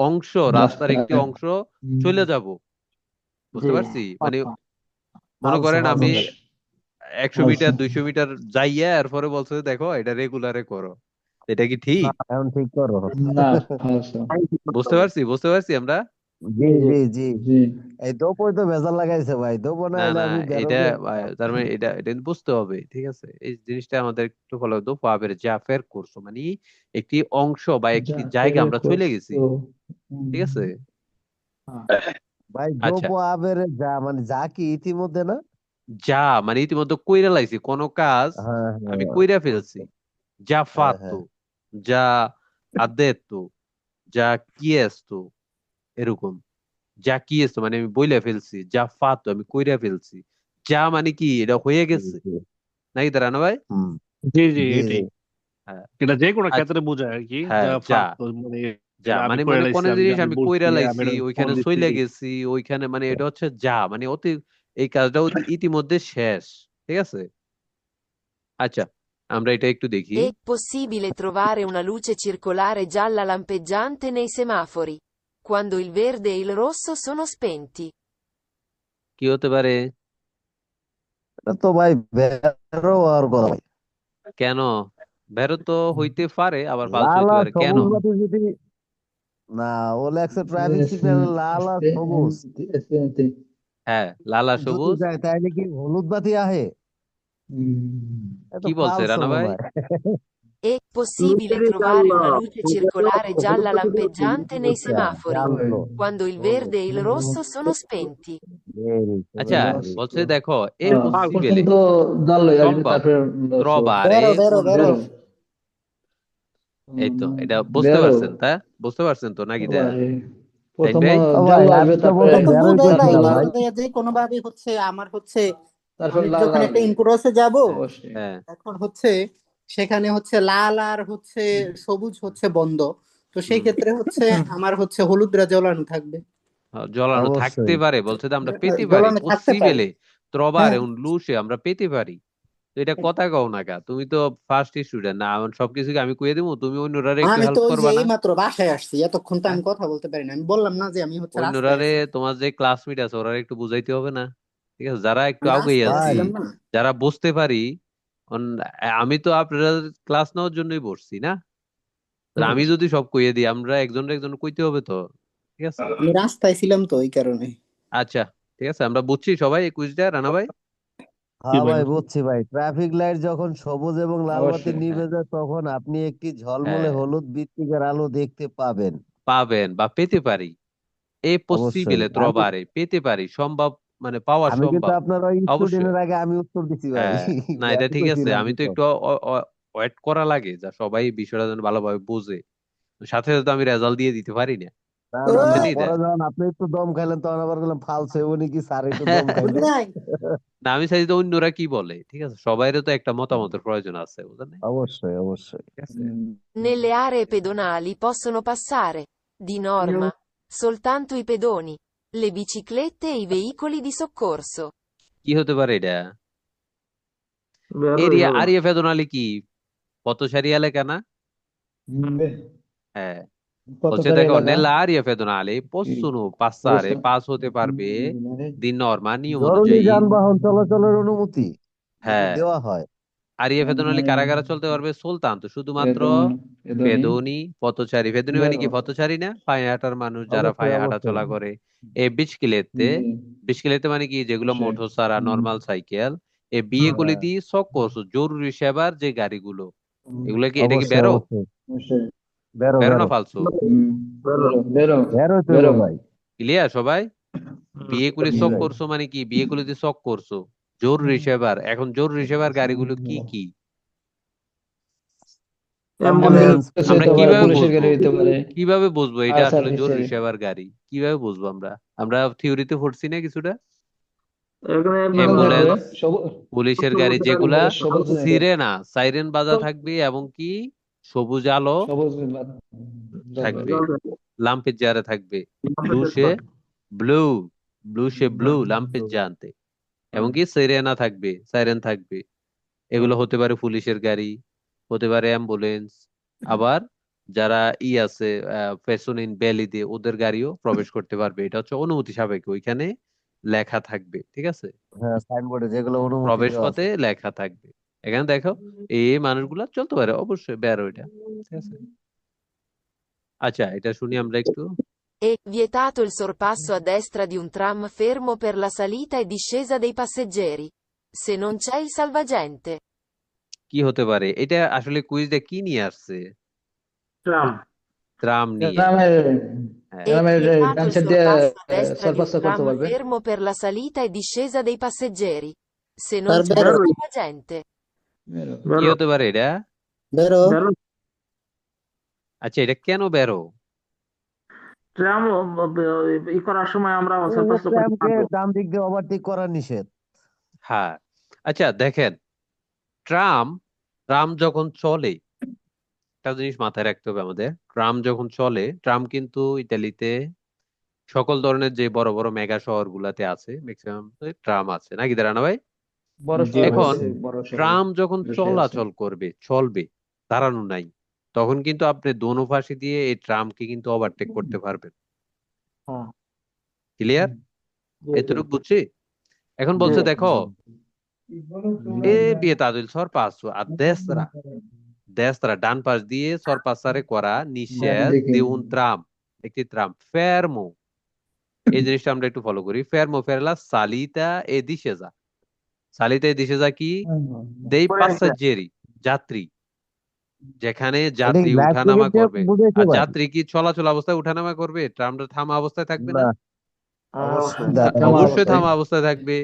অংশ, রাস্তার একটি অংশ চলে যাব। বুঝতে জি পারছি? মানে মনে ফালতু করেন আমি ফালতু। 100 মিটার 200 মিটার যাইয়া এরপরে বলছে দেখো এটা রেগুলারে করো, এটা কি ঠিক? এখন ঠিক করো। না falso বুঝতে পারছি, বুঝতে পারছি আমরা। জি জি জি। জি এই দোপোই তো ভেজাল লাগাইছে ভাই, দোপো না না হলে না, আমি এটা বেরোবো। তার মানে এটা এটা বুঝতে হবে, ঠিক আছে? এই জিনিসটা আমাদের একটু ফলো দো পাবের যা ফের করছো, মানে একটি অংশ বা একটি già জায়গা আমরা চলে গেছি, percorso ঠিক আছে? ভাই আচ্ছা, দোপো আবেরে যা মানে যা কি ইতিমধ্যে না? যা মানে ইতিমধ্যে কইরা লাইছি, কোন কাজ হ্যাঁ আমি হ্যাঁ। কইরা ফেলছি, যা হ্যাঁ ফাত্তো, হ্যাঁ। যা আদেত্তো, যা কিয়েস্তো, এরকম। যা কিয়েস্তো মানে আমি বইলা ফেলছি, যা ফাত্তো আমি কইরা ফেলছি, যা মানে কি এটা হয়ে জি, গেছে, জি। নাকি দাঁড়ানো ভাই? হুম। জি জি জি জি। এটাই, হ্যাঁ, এটা যে কোনো আচ্ছা, ক্ষেত্রে বোঝায় আর কি, হ্যাঁ, যা যা ফাত মানে যা আমি মানে করে মানে কোন লাইছি, জিনিস আমি আমি বলছি, কইরা আমি লাইছি, এটা ফোন ওইখানে দিচ্ছি। চইলা গেছি, ওইখানে, মানে এটা হচ্ছে যা মানে এই কাজটা ইতিমধ্যে শেষ, ঠিক আছে? আচ্ছা, আমরা এটা একটু দেখি। È possibile trovare una luce circolare gialla lampeggiante nei semafori, quando il verde e il rosso sono spenti. কি হতে পারে? এটা তো ভাই বেরো আর কথা ভাই। কেন? বেরো তো হইতে পারে, আবার ফালতু লাল হইতে আর পারে কেন? সবুজ বাতি যদি না, ও লেখছে ট্রাফিক সিগন্যাল লাল আর সবুজ হ্যাঁ, লাল আর যদি সবুজ। যায় তাহলে কি হলুদ বাতি আহে? এত কি বলছে ফালসো রানা মনে ভাই? হয়। È possibile trovare una luce circolare gialla lampeggiante nei আচ্ছা, semafori, জানলো। quando il verde e il rosso sono spenti. আচ্ছা, Very বলছে good. দেখো এ প্রথম পসিবেলে তো জানলো আসবে, সম্ভব তারপরে ত্রবারে। বেরো বেরো বেরো। বেরো। এই তো এটা বুঝতে বেরো পারছেন, বুঝতে পারছেন তো নাকি দা? বারে। তাইন প্রথম ভাই, ও ভাই জানলো আমি আসবে, তো তারপরে বলতে এটা তো বেরোই বুঝাই ভাই, করছিলাম লাল, ভাই। যে কোনো ভাবে হচ্ছে আমার হচ্ছে তারপরে আমি লাল যখন একটা আসবে ইনক্রসে যাব, অবশ্যই। হ্যাঁ এখন হচ্ছে সেখানে হচ্ছে লাল আর হচ্ছে সবুজ হচ্ছে বন্ধ, তো সেই হুম ক্ষেত্রে হচ্ছে আমার হচ্ছে হলুদরা জ্বলানো থাকবে। জ্বলানো থাকতে অবশ্যই। পারে, বলছে যে আমরা পেতে পারি জ্বলানো থাকতে পারে। পসিবেলে ত্রবারে হ্যাঁ, লুসে আমরা পেতে পারি। তো এটা কথা কও না কা, তুমি তো ফার্স্ট স্টুডেন্ট না, আমার সবকিছুকে আমি কইয়ে দেবো, তুমি অন্যরারে একটু আমি তো হেল্প ওই যে করবা না? এই মাত্র বাসায় আসছি, এতক্ষণ তো হ্যাঁ, আমি কথা বলতে পারি না, আমি বললাম না যে আমি হচ্ছে রাস্তায় অন্যরারে আছি। তোমার যে ক্লাসমেট আছে ওরা একটু বুঝাইতে হবে না? ঠিক আছে, যারা একটু আমি আগে রাস্তায় আছি, ভাই আসছিলাম না। যারা বুঝতে পারি। অন- আমি তো আপনারা ক্লাস নেওয়ার জন্যই বসছি না? তো আমি যদি সব কইয়ে দিই, আমরা একজন একজন কইতে হবে তো। ঠিক আছে, আমি রাস্তায় ছিলাম তো ওই কারণে। আচ্ছা, ঠিক আছে, আমরা বুঝছি সবাই এই কুইজটা, রানা ভাই। কি হ্যাঁ ভাই? ভাই বুঝছি ভাই, ট্রাফিক লাইট যখন সবুজ এবং লাল বাতি অবশ্যই। হ্যাঁ নিভে যায় তখন আপনি একটি ঝলমলে হ্যাঁ, হলুদ বৃত্তিকার আলো দেখতে পাবেন। পাবেন বা পেতে পারি। এই অবশ্যই। পসিবেলে আমি ত্রবারে পেতে পারি সম্ভব, মানে পাওয়া আমি কিন্তু সম্ভব। আপনার ওই অবশ্যই। স্টুডেন্টের আগে আমি উত্তর দিছি ভাই। হ্যাঁ, না এটা আমি ঠিক আছে, কইছিলাম আমি তো কিন্তু। একটু ওয়েট করা লাগে, যা সবাই বিষয়টা যেন ভালোভাবে বোঝে। সাথে সাথে তো আমি রেজাল্ট দিয়ে দিতে পারি না, না না না, বুঝছেন ওই, এটা? পরে যখন আপনি একটু দম খাইলেন তখন আবার বললাম ফালছে উনি কি স্যার একটু দম বুঝি খাইলো। নাই। না আমি চাই যে অন্যরা কি বলে, ঠিক আছে, সবাইরও তো একটা মতামতের প্রয়োজন আছে, বুঝলেন? অবশ্যই অবশ্যই। ঠিক আছে। Nelle aree pedonali possono passare, di norma, soltanto i pedoni, le biciclette e i veicoli di soccorso. কি হতে পারে এটা? বেরোই এরিয়া হবে। আরিয়া ফেদনালি কি পথচারী এলাকা না? হ্যাঁ, বলছে পথচারী দেখো এলাকা। nell'area pedonale possono passare, অবশ্য। পাস হতে পারবে দি নর্মা, নিয়ম জরুরি অনুযায়ী। যানবাহন চলাচলের অনুমতি যদি হ্যাঁ, দেওয়া হয়। আরিয়া ফেদনালি কারা কারা চলতে পারবে? সুলতান তো শুধুমাত্র বেদন, বেদনী, পেদনি পথচারী, পেদনি মানে কি বেরো। পথচারী না, পায়ে হাঁটার মানুষ যারা অবশ্যই পায়ে হাঁটা অবশ্যই। চলা করে। এ বিচক্লেতে, জি, বিচক্লেতে মানে কি যেগুলো অবশ্যই। মোটর সারা নর্মাল সাইকেল। এ বিয়ে হ্যাঁ, কলি দিয়ে সকস জরুরি সেবার যে গাড়িগুলো, এগুলা কি, এটা কি অবশ্যই বেরো? অবশ্যই। অবশ্যই। বেরো বেরো না বেরো। ফালসু? বেরো। বেরো, বেরো তো বেরো। ভাই। ক্লিয়ার সবাই? বিয়ে করে জি শখ ভাই। করছো মানে কি, বিয়ে করে দিয়ে শখ করছো। জরুরি সেবার, এখন জরুরি সেবার গাড়িগুলো কি কি? অ্যাম্বুলেন্স। অ্যাম্বুলেন্স, অ্যাম্বুলেন্স আমরা হতে পারে, কিভাবে পুলিশের বুঝবো? গাড়ি হতে পারে, কিভাবে বুঝবো এটা ফায়ার আসলে জরুরি সার্ভিসের। সেবার গাড়ি? কিভাবে বুঝবো আমরা? আমরা থিওরিতে পড়ছি না কিছুটা? এখানে কিভাবে থাকবে? অ্যাম্বুলেন্স, সবুজ, পুলিশের গাড়ি যেগুলা সবুজ নেই। সিরেনা সাইরেন বাজা থাকবে, এবং কি সবুজ আলো সবুজ জ্বলবে। থাকবে, লাম্পের জারে থাকবে, ব্লু সে ব্লু, ব্লু সে ব্লু লাম্পের জানতে, এবং কি সিরেনা থাকবে, সাইরেন থাকবে। এগুলো হতে পারে পুলিশের গাড়ি, হতে পারে অ্যাম্বুলেন্স। আবার যারা আছে পেছনে বেলি দিয়ে ওদের গাড়িও প্রবেশ করতে পারবে, এটা হচ্ছে অনুমতি সাপেক্ষ, ওইখানে লেখা থাকবে, ঠিক আছে, হ্যাঁ সাইনবোর্ডে যেগুলো অনুমতি প্রবেশ দেওয়া পথে আছে। লেখা থাকবে। এখানে দেখো এই মানুষগুলা চলতে পারে, অবশ্যই বের ওইটা, ঠিক আছে। আচ্ছা, এটা শুনি আমরা একটু। È vietato il sorpasso a destra di un tram fermo per la salita e discesa dei passeggeri, se non c'è il salvagente. কি হতে পারে এটা? আসলে কুইজটা কি নিয়ে আসছে? ট্রাম। ট্রাম নিয়ে। গ্রামের, হ্যাঁ, È গ্রামের vietato ডান il সাইড দিয়ে sorpasso a destra di un সারপাসটা করতে tram পারবে। fermo per la salita e discesa dei passeggeri, se non তার c'è il বেরো বেরোই। salvagente. বেরো। কি বেরো। হতে পারে এটা? বেরো। বেরো। আচ্ছা, এটা কেন বেরো? ট্রাম ই করার সময় আমরা এই যে সারপাস করতে ট্রামকে পারবো। ডান দিক দিয়ে ওভারটেক করা নিষেধ। হ্যাঁ, আচ্ছা দেখেন, ট্রাম, ট্রাম যখন চলে, একটা জিনিস মাথায় রাখতে হবে আমাদের, ট্রাম যখন চলে, ট্রাম কিন্তু ইতালিতে সকল ধরনের যে বড় বড় মেগা শহর গুলাতে আছে, ম্যাক্সিমাম ট্রাম আছে নাকি দাঁড়ানো ভাই? বড় জি শহর ভাই, এখন আছে। বড় শহর ট্রাম যখন বেশি আছে। চলাচল করবে, চলবে, দাঁড়ানো নাই, তখন কিন্তু আপনি দোনো পাশে দিয়ে এই ট্রামকে কিন্তু ওভারটেক করতে পারবেন। হ্যাঁ। ক্লিয়ার? জি জি। এতটুকু বুঝছি? এখন জি বলছে দেখো এ বিয়ে তাদুল সর পাঁচশো আর destra ডান পাশ দিয়ে sorpassare করা নিষেধ দেখি de un tram একটি ট্রাম fermo এই জিনিসটা আমরা একটু ফলো করি fermo per la salita e discesa salita e discesa কি dei passeggeri যাত্রী যেখানে এটা যাত্রী লাইভ উঠানামা টিকিট করবে বুঝেছো আর ভাই? যাত্রী কি চলাচল অবস্থায় উঠানামা করবে ট্রামটা থামা অবস্থায় থাকবে না, না অবশ্যই দাঁড়াও। থামা অবশ্যই অবস্থায় থামা অবস্থায় থাকবে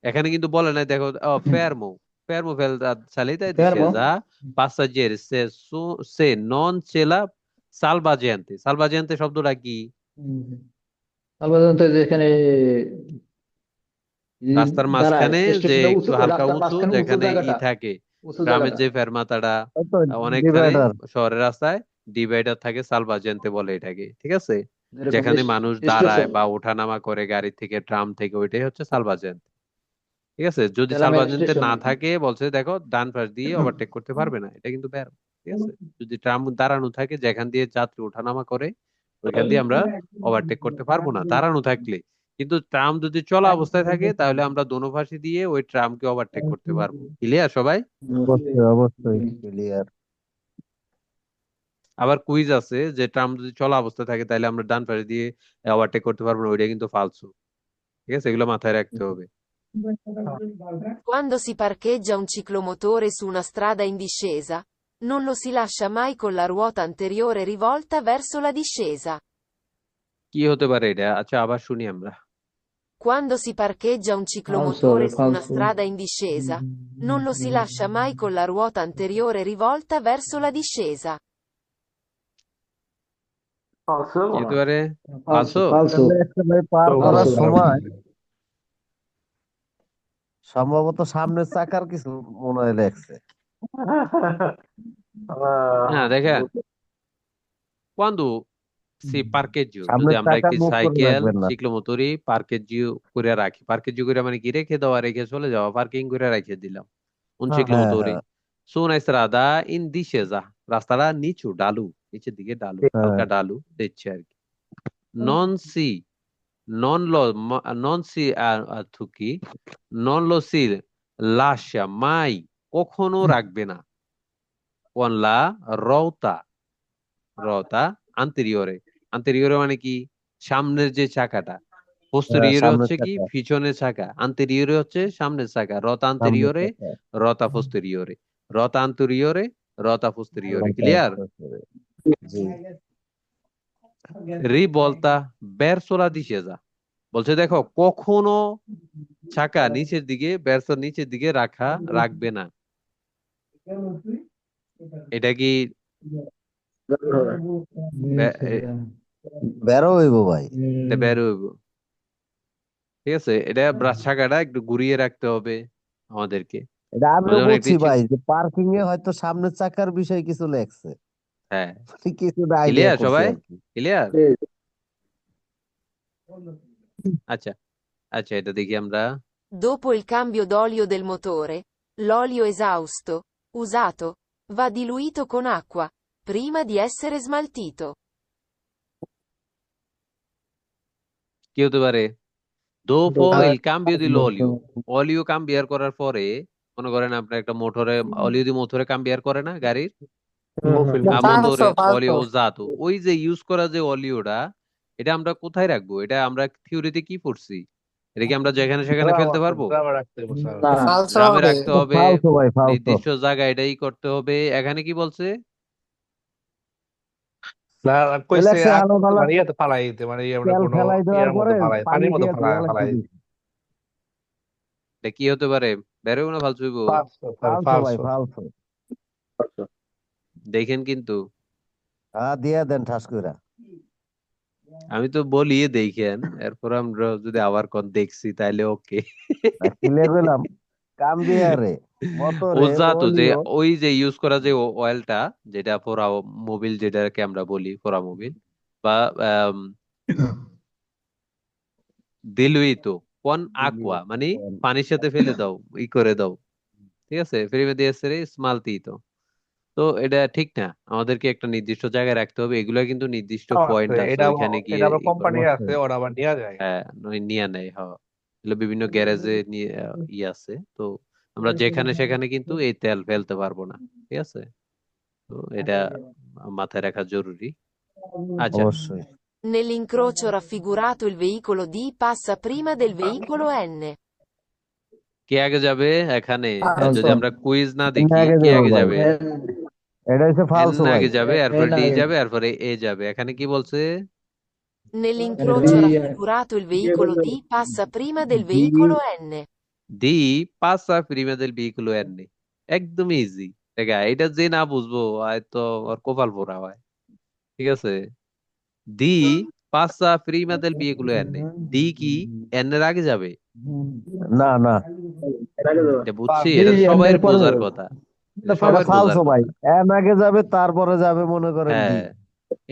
এখানে কিন্তু বলে নাই দেখো fermo per la salita e ফেরমো discesa passeggeri se non ce la salvagente শব্দটা কি সাধারণত যেখানে রাস্তার দাঁড়ায় মাঝখানে যে স্টেশনটা একটু উঁচু হালকা রাস্তার উঁচু মাঝখানে উঁচু যেখানে জায়গাটা থাকে উঁচু ট্রামের জায়গাটা যে ফেরমাতাটা ওই তো অনেকখানে ডিভাইডার। শহরের রাস্তায় ডিভাইডার থাকে সালভাজেন্তে বলে এটাকে ঠিক আছে যেরকম যেখানে মানুষ দাঁড়ায় স্টেশন বা ওঠানামা করে গাড়ি থেকে ট্রাম থেকে ওইটাই হচ্ছে সালভাজেন্ট ঠিক আছে যদি তেলামের সালভাজেন্টে স্টেশন না থাকে বলছে দেখো ডান পাশ দিয়ে ওভারটেক করতে পারবে না এটা কিন্তু বের ঠিক আছে যদি ট্রাম দাঁড়ানো থাকে যেখান দিয়ে যাত্রী ওঠানামা করে ওইখান দিয়ে আমরা ওভারটেক করতে পারবো না দাঁড়ানো থাকলে কিন্তু ট্রাম যদি চলা অবস্থায় থাকে তাহলে আমরা দোনো পাশে দিয়ে ওই ট্রামকে ওভারটেক করতে পারবো ক্লিয়ার সবাই অবশ্যই অবশ্যই ক্লিয়ার। আবার কুইজ আছে যে ট্রাম যদি চলা অবস্থায় থাকে তাহলে আমরা ডান পাশে দিয়ে ওভারটেক করতে পারবো না ওইটা কিন্তু ফালতু ঠিক আছে এগুলো মাথায় রাখতে হবে Quando si parcheggia un ciclomotore su una strada in discesa, non lo si lascia mai con la ruota anteriore rivolta verso la discesa. কি হতে পারে এটা আচ্ছা আবার শুনি আমরা Quando si parcheggia un falso ciclomotore su una falso strada in discesa, non lo si lascia mai con la ruota anteriore rivolta verso la discesa. falso কি মনে হতে হয়। পারে falso ফালতু falso ভাই পার করার falso সময় সম্ভবত সামনের চাকার কিছু মনে হয় লেগছে। হ্যাঁ দেখেন quando si parcheggio যদি সামনের আমরা চাকা একটি মুভ করে সাইকেল রাখবেন না। সিক্লোমোটরি পার্কেজিও করে রাখি পার্কেজিও করে মানে কি রেখে দেওয়া রেখে চলে যাওয়া পার্কিং করে রেখে দিলাম un হ্যাঁ ciclomotore হ্যাঁ su una strada in discesa রাস্তাটা নিচু ডালু নিচের দিকে ডালু হ্যাঁ। হালকা ডালু দেখছি আর কি non si non si tu কি non lo si lascia mai কখনো রাখবে না con la ruota anteriore anteriore মানে কি সামনের যে চাকাটা হ্যাঁ, posteriore সামনের হচ্ছে কি চাকা পিছনের চাকা anteriore হচ্ছে সামনের চাকা rota সামনের anteriore চাকা rota posteriore rota anteriore rota posteriore clear জি। rivolta verso la discesa বলছে দেখো কখনো চাকা নিচের দিকে verso নিচের দিকে রাখবে না এটা কি বেরো হইব ভাই। এটা বের হইব ঠিক আছে এটা চাকাটা একটু ঘুরিয়ে রাখতে হবে আমাদেরকে এটা আমরা আমিও যখন বুঝছি একটি ভাই যে পার্কিং এ হয়তো সামনের চাকার বিষয়ে কিছু লেগছে, হ্যাঁ কিছুটা আইডিয়া ক্লিয়ার করছি সবাই আর কি। ক্লিয়ার আচ্ছা আচ্ছা এটা দেখি আমরা Dopo il cambio d'olio del motore, l'olio esausto, usato, va diluito con acqua, prima di essere smaltito. কি হতে পারে dopo আর il cambio dell'olio olio cambiare করার পরে মনে করেন আপনার একটা মোটরে olio দিয়ে মোটরে cambiare করে না গাড়ির মোটরে olio usato ওই যে ইউজ করা যে অলিওটা এটা আমরা কোথায় রাখবো এটা আমরা থিওরিতে কি পড়ছি এটা কি আমরা যেখানে সেখানে ফেলতে পারবো না ড্রামে রাখতে হবে ফালতু ভাই ফালতু। নির্দিষ্ট জায়গায় এটাই করতে হবে এখানে কি বলছে লেগছে আলো ঢালা ফালাই দিতে মানে তেল ফেলাই দেওয়ার পরে পানি পানির মতো দিয়ে ধুয়া লাগতে ফালাই দিছি। এটা কি হতে পারে বেরোবো না ফালতু হইবো? ফালতু ভাই ফালতু। দেখেন কিন্তু হ্যাঁ দিয়া দেন ঠাস কইরা। আমি তো বলি দেখেন এরপর আমরা যদি আবার কোন দেখছি তাহলে ওকে কিলে গেলাম কাম্বিয়ারে মোটরে ওজাতো যে অলিও ওই যে ইউজ করা যে অয়েলটা যেটা পোড়া মোবিল যেটাকে আমরা বলি পোড়া মোবিল বা দিলুইতো কোন aqua মানে পানির সাথে ফেলে দাও ই করে দাও ঠিক আছে ফেলে দিয়ে এসে স্মালতিতো তো এটা ঠিক না আমাদেরকে একটা নির্দিষ্ট জায়গায় রাখতে হবে এগুলো কিন্তু নির্দিষ্ট পয়েন্ট আছে ওইখানে গিয়ে ই করবে। আছে ওরা আবার নেওয়া যায় হ্যাঁ নিয়ে নেয় হ্যাঁ এগুলো বিভিন্ন গ্যারেজে নিয়ে আছে। তো আমরা যেখানে সেখানে কিন্তু এই তেল ফেলতে পারবো না, ঠিক আছে? তো এটা মাথায় রাখা জরুরি। আচ্ছা, অবশ্যই। Nell'incrocio raffigurato il veicolo D passa prima del veicolo N. কে আগে যাবে এখানে? যদি ফালসো আমরা কুইজ না তুমি দেখি, আগে কে যাবো আগে ভাই, যাবে? এটা হচ্ছে এন ফালসো ভাই। আগে যাবে, এরপরে এন ডি আগে যাবে, এরপরে এ যাবে। এখানে কি বলছে? Nell'incrocio D raffigurato il veicolo D passa prima del D, veicolo N. D পাসা প্রিমা দেল ভেহিকুলো এন্নে। একদম ইজি। এটা যে না বুঝবো আর তো ওর কপাল পোড়া হয়, ঠিক আছে? ডি পাসা প্রিমা দেল ভেহিকুলো এন্নে। ডি কি এন এর আগে যাবে? না না, এটা বুঝছি, ডি এটা এন সবাই এর পরে বোঝার যাবে। কথা, এটা এটা সবার বোঝার ফালসো ভাই। কথা। এন আগে যাবে, তারপরে যাবে মনে করেন ডি। হ্যাঁ,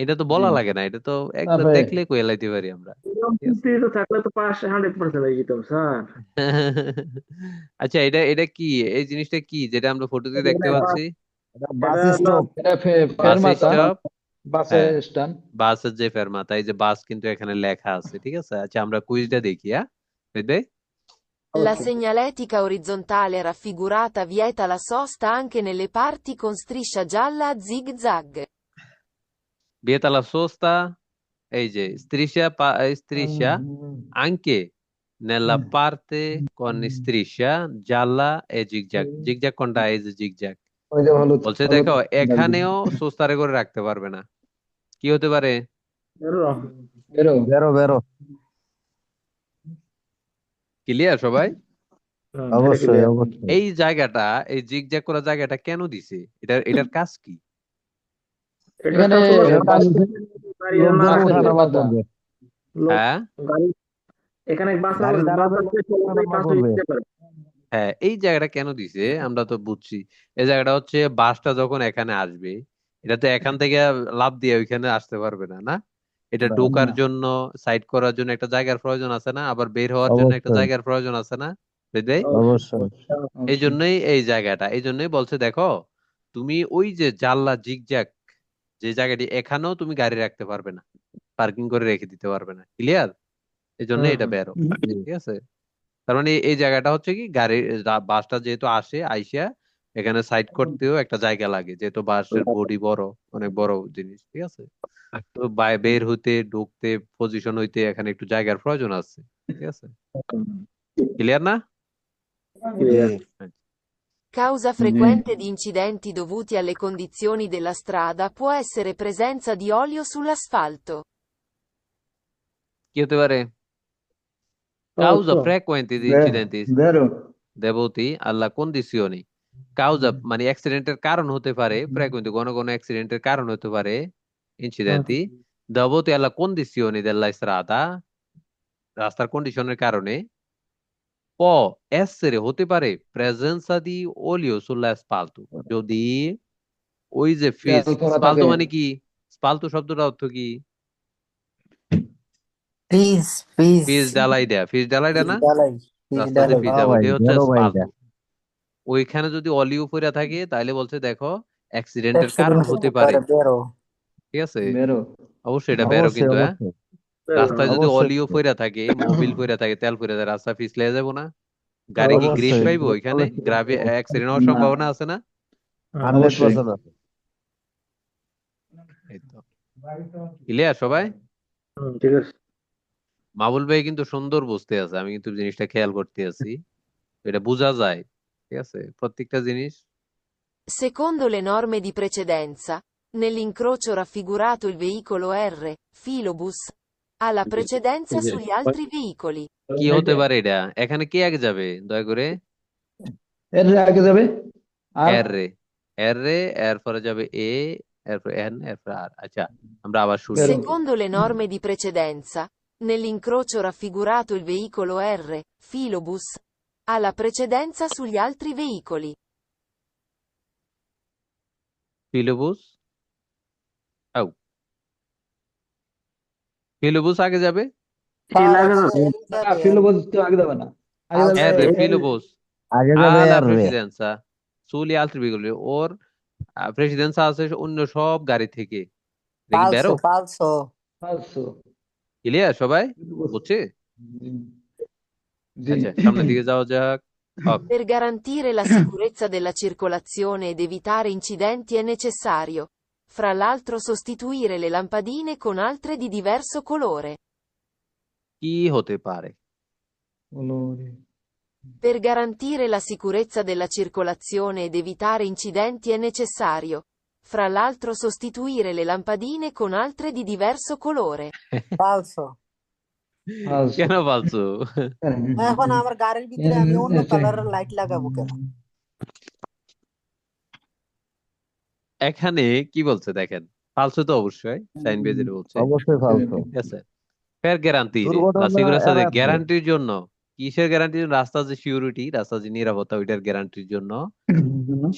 এটা তো জি বলা লাগে না, এটা তো একদম তারপরে দেখলে কয়ে লাইতে পারি আমরা, এরকম ঠিক আছে? চিন্তিত থাকলে তো পাস 100% হয়ে যেতাম স্যার। আচ্ছা, এটা এটা কি? এই জিনিসটা কি যেটা আমরা ফটোতে দেখতে এটা পাচ্ছি? এটা এটা বাস হলো স্টপ। এটা বাস ফেরমাতা, স্টপ। বাসের হ্যাঁ, স্ট্যান্ড। বাসের যে ফেরমাতা, এই যে বাস কিন্তু এখানে লেখা আছে, ঠিক আছে? আচ্ছা, আমরা কুইজটা দেখি, হ্যাঁ? বুঝলে? La okay segnaletica orizzontale raffigurata vieta la sosta anche nelle parti con striscia gialla a zig-zag. বিয়েতালা সোস্তা, এই যে striscia anche nella parte con striscia gialla e zigzag। Zigzag কোনটা? এই যে জিগজ্যাগ। ওই যে হলুদ বলছে হলুদ দেখো, দাগ দিন। এখানেও সোস্তারে করে রাখতে পারবে না। কি হতে পারে? বেরো। বেরো বেরো বেরো। ক্লিয়ার সবাই? এটা অবশ্যই ক্লিয়ার। অবশ্যই। এই জায়গাটা, এই জিগজ্যাগ করা জায়গাটা কেন দিছে? এটার কাজ কি? এটার এখানে কাজ হলো এটা বাস গাড়ির না লোকজন বাসের ওঠানামা ফেরমাতা। করবে। লোক হ্যাঁ, গাড়ি এখানে বাস গাড়ি বাস দাঁড়াবে, আসলে লোকজন চলাচল ওঠানামা পাস হয়ে করবে। যেতে পারে। হ্যাঁ, এই জায়গাটা কেন দিছে আমরা তো বুঝছি। এই জায়গাটা হচ্ছে বাসটা যখন এখানে আসবে, এটা তো এখান থেকে লাফ দিয়ে ওইখানে আসতে পারবে না, না? এটা না, ঢোকার না জন্য, সাইড করার জন্য একটা জায়গার প্রয়োজন আছে না? আবার বের হওয়ার জন্য একটা অবশ্যই জায়গার প্রয়োজন আছে না? বুঝলে? অবশ্যই। এই অবশ্যই। জন্যই এই জায়গাটা, এই জন্যই বলছে দেখো, তুমি ওই যে জানলা জিগজ্যাগ যে জায়গাটি, এখানেও তুমি গাড়ি রাখতে পারবে না, পার্কিং করে রেখে দিতে পারবে না। ক্লিয়ার? এই জন্য এটা বেরো, জি। ঠিক আছে? তার মানে এই জায়গাটা হচ্ছে কি, গাড়ির বাসটা যেহেতু আসে আইসা, এখানে সাইড করতেও একটা জায়গা লাগে, যেহেতু বাসের বডি বড়, অনেক বড় জিনিস, ঠিক আছে? তো বের হইতে, ঢুকতে, পজিশন হইতে এখানে একটু জায়গার প্রয়োজন আছে, ঠিক আছে? ক্লিয়ার না? জি। Clear. Causa frequente di incidenti dovuti alle condizioni della strada può essere presenza di olio sull'asfalto. কি হতে পারে? Causa frequente di incidenti বেরো dovuti alla condizioni। কাউজা মানে অ্যাক্সিডেন্টের কারণ হতে পারে, ফ্রিকুয়েন্টলি কোন কোন অ্যাক্সিডেন্টের কারণ হতে পারে, ইনসিডেন্টি dovuti alla condizioni della strada, রাস্তার কন্ডিশনের কারণে। può essere হতে পারে presenza di olio sull'asfalto, যদি ওই যে ফিস, তেল ভরা স্পালতো থাকে। মানে কি? স্পালতো শব্দটা অর্থ কি? প্লিজ প্লিজ ফিস ডালাই দেয়া, ফিস ডালাই দেয়া না? ডালাই রাস্তাতে ফিস হ্যাঁ দেওয়া, ভাই, ওটাই হচ্ছে বেরো ভাই এটা। স্পালতো। ওইখানে যদি অলিও পইরা থাকে, তাহলে বলছে দেখো, অ্যাক্সিডেন্টের কারণ অ্যাক্সিডেন্ট হতে হতে পারে, পারে, বেরো। ঠিক আছে? বেরো অবশ্যই এটা বেরো অবশ্যই কিন্তু, হ্যাঁ? অবশ্যই রাস্তায় যদি অবশ্যই অলিও পইরা থাকে, মোবিল পইরা থাকে, তেল পইরা থাকে, রাস্তা পিছলে যাবো না? গাড়ি কি গ্রিস অবশ্যই। পাইবো? এখানে গ্রাভে অ্যাক্সিডেন্ট হওয়ার না সম্ভাবনা আছে না? 100% আছে। এই তো, ক্লিয়ার সবাই? ঠিক আছে। মাবুল ভাই কিন্তু সুন্দর বুঝতে আছে, আমি কিন্তু জিনিসটা খেয়াল করতে আছি, এটা বোঝা যায়, ঠিক আছে? প্রত্যেকটা জিনিস। Secondo le norme di precedenza, nell'incrocio raffigurato il veicolo R, filobus, ha la precedenza sugli altri veicoli. কি হতে পারে এটা? এখানে কে আগে যাবে দয়া করে? এর আগে যাবে আর এর রে, এর রে, এরপরে যাবে এ, এরপর এন, এরপর আর। আচ্ছা, আমরা আবার শুনি। বেরো Secondo le norme di precedenza, nell'incrocio raffigurato il veicolo R, filobus, ha la precedenza sugli altri veicoli. ফিলোবুস, আউ, ফিলোবুস আগে যাবে। ঠিক লাগে না? না ফিলোবস তো আগে যাবে না, আগে যাবে এর রে, এর- ফিলোবুস আগে যাবে alla আর রে। presidenza sugli altri veicoli, ওর প্রেসিডেন্সা আছে অন্য সব গাড়ি থেকে। দেখি বেরো। পালসো পালসো পাঁচশো। ক্লিয়ার সবাই? ফিলোবস। বুঝছে? জি আচ্ছা সামনের দিকে যাওয়া যাক। ওকে, Per garantire la sicurezza della circolazione ed evitare incidenti è necessario, fra l'altro, sostituire le lampadine con altre di diverso colore. কি হতে পারে? Colori. Per garantire la sicurezza della circolazione ed evitare incidenti è necessario, fra l'altro, sostituire le lampadine con altre di diverso colore. ফালসো। Falso. কেন বলছো? এখন আমার গাড়ির ভিতরে আমি অন্য কালারের লাইট লাগাবো কেন? এখানে কি বলছে দেখেন, ফালসু তো অবশ্যই সাইন বেজ এটা বলছে, অবশ্যই ফালতু। ঠিক আছে। ফের গ্যারান্টি লা দুর্ঘটনা সিকিউরিটি এড়াতে। গ্যারান্টির জন্য, কিসের গ্যারান্টির জন্য? রাস্তার যে সিকিউরিটি, রাস্তার যে নিরাপত্তা, ওইটার গ্যারান্টির জন্য,